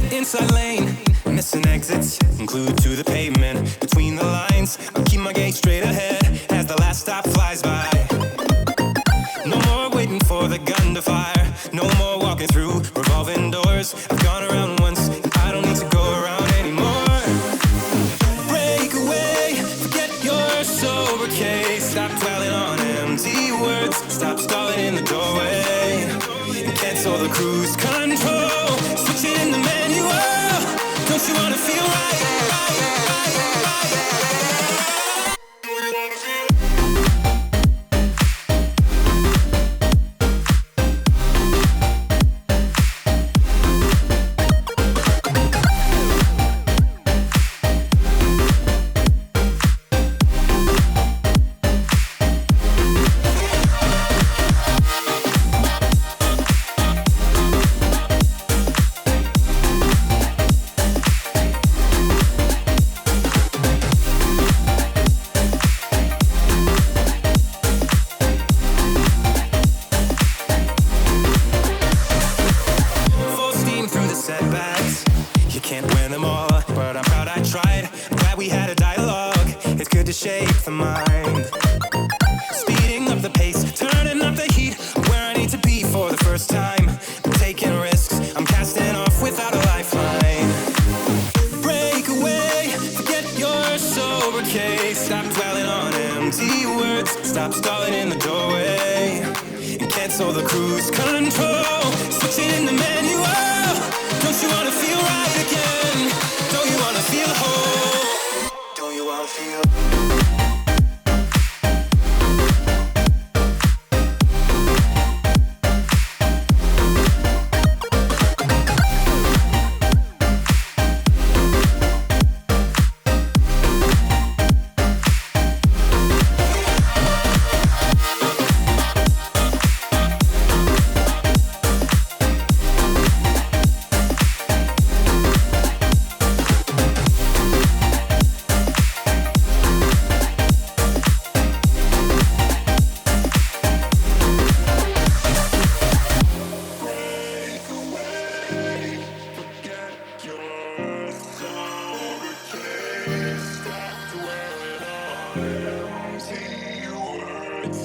Inside lane, missing exits, glued to the pavement. Between the lines, I'll keep my gaze straight ahead as the last stop flies by. No more waiting for the gun to fire. No more walking through revolving doors. I've gone around once, and I don't need to go around anymore. Break away, forget your sober case. Stop dwelling on empty words. Stop stalling in the doorway and cancel the cruise control. Switch it in the manual. Don't you wanna feel right? Setbacks, you can't win them all, but I'm proud I tried. I'm glad we had a dialogue. It's good to shape the mind. Speeding up the pace, turning up the heat, where I need to be for the first time. I'm taking risks, I'm casting off without a lifeline. Break away, forget your sober case. Stop dwelling on empty words. Stop stalling in the doorway and cancel the cruise control. Switching in the manual. Don't you wanna feel right again? Don't you wanna feel whole? Don't you wanna feel?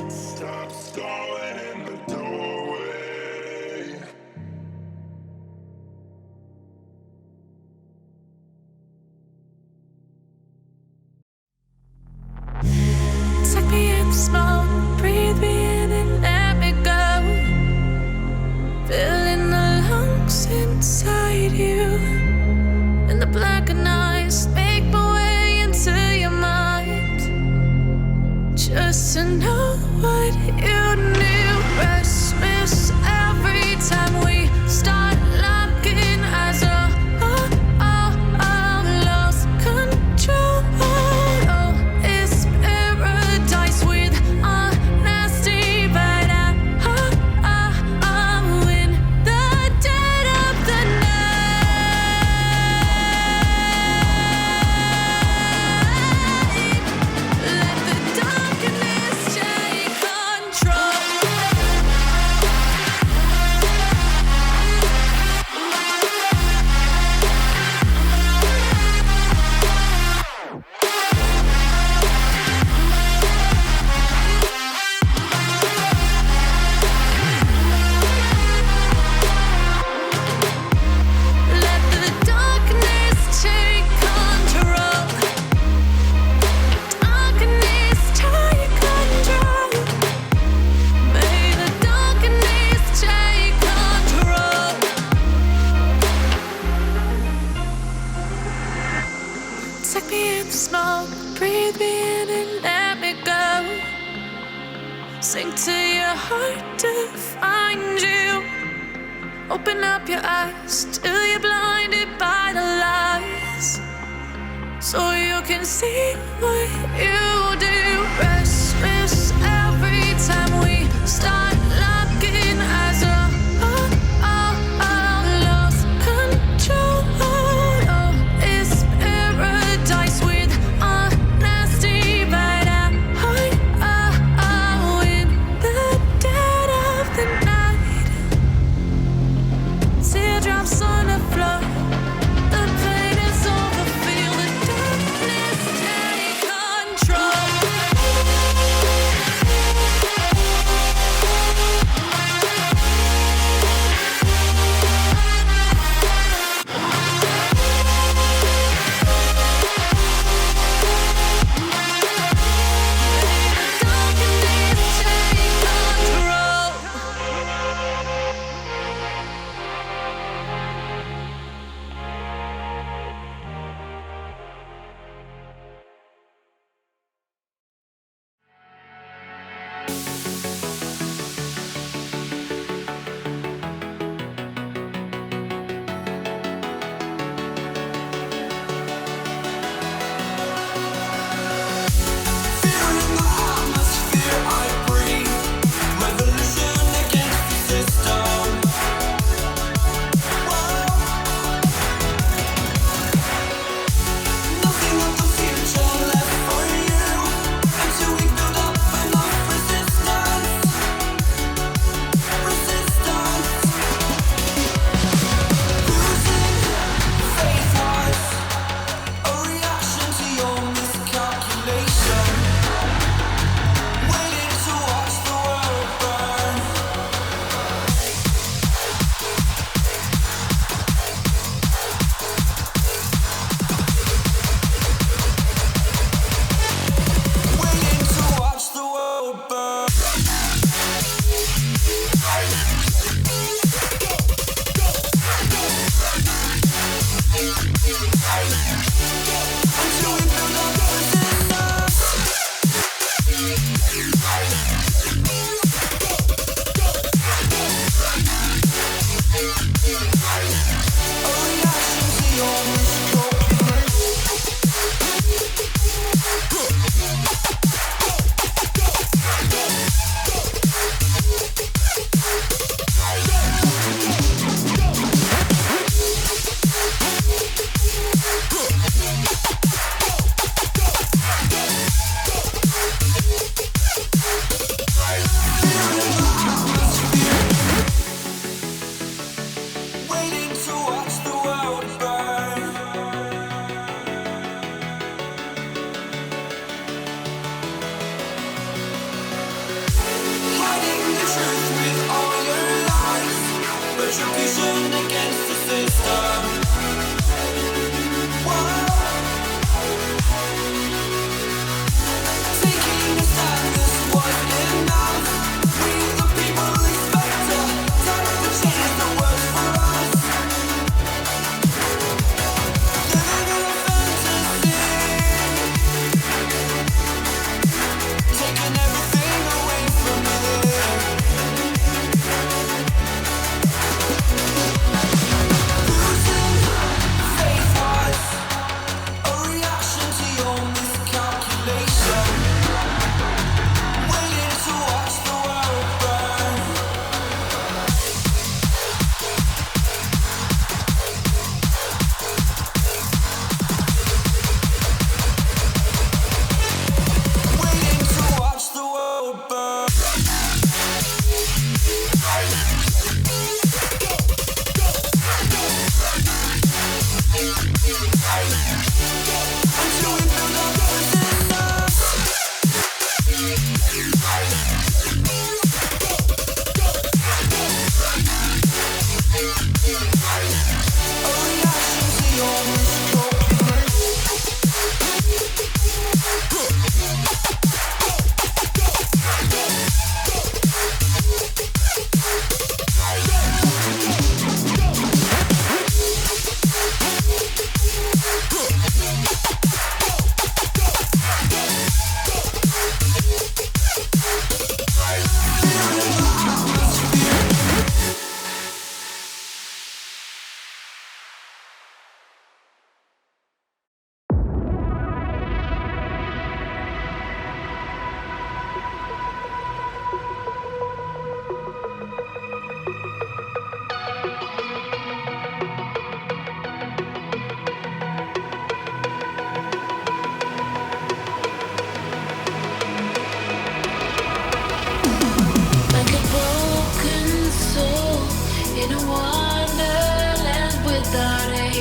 Stop stalling in the doorway. Take me in the smoke, breathe me in and let me go. Filling the lungs inside you. In the blackened eyes, make my way into your mind. Just to know what you knew. Restless every time we start locking eyes. Lost control. Oh, it's paradise with honesty, but I'm in the dead of the night. Let the darkness take control. Let the darkness take control. Darkness take control. May the darkness take control. Take me in the smoke, breathe me in and let me go. Sink to your heart to find you. Open up your eyes till you're blinded by the lies, so you can see what you do. Restless every time we start locking eyes. Lost control. Oh, it's paradise with honesty, but I'm in the dead of the night. Teardrops on the floor.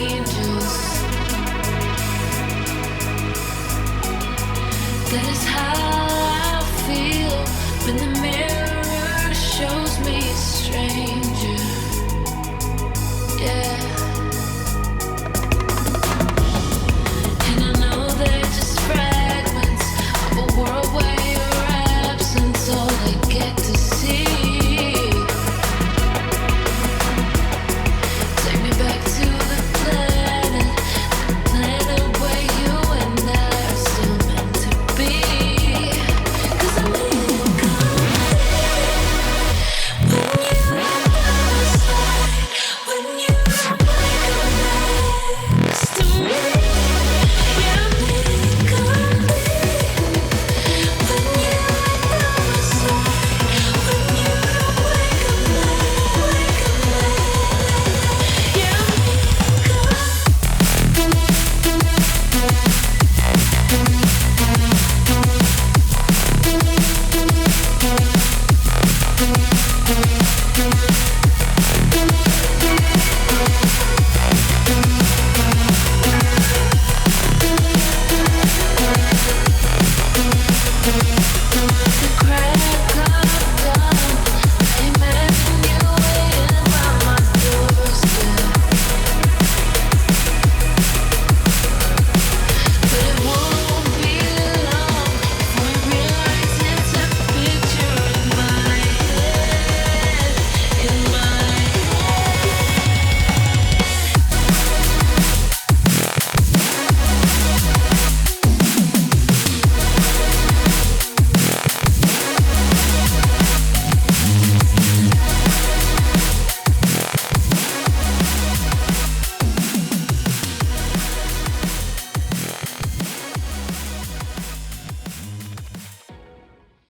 angels. That is how